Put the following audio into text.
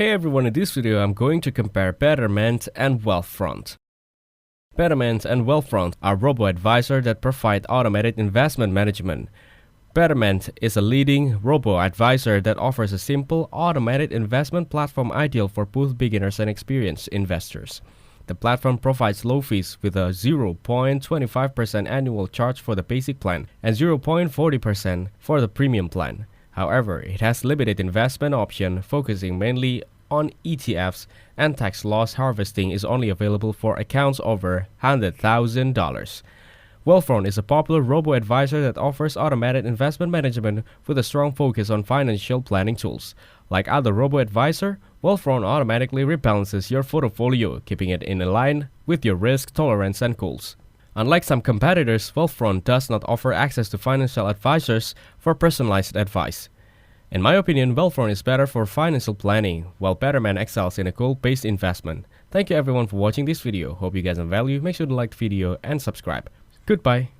Hey everyone, in this video I'm going to compare Betterment and Wealthfront. Betterment and Wealthfront are robo-advisors that provide automated investment management. Betterment is a leading robo-advisor that offers a simple, automated investment platform ideal for both beginners and experienced investors. The platform provides low fees with a 0.25% annual charge for the basic plan and 0.40% for the premium plan. However, it has limited investment options, focusing mainly on ETFs, and tax loss harvesting is only available for accounts over $100,000. Wealthfront is a popular robo-advisor that offers automated investment management with a strong focus on financial planning tools. Like other robo-advisor, Wealthfront automatically rebalances your portfolio, keeping it in line with your risk tolerance and goals. Unlike some competitors, Wealthfront does not offer access to financial advisors for personalized advice. In my opinion, Wealthfront is better for financial planning, while Betterment excels in a goal-based investment. Thank you everyone for watching this video. Hope you guys have value. Make sure to like the video and subscribe. Goodbye.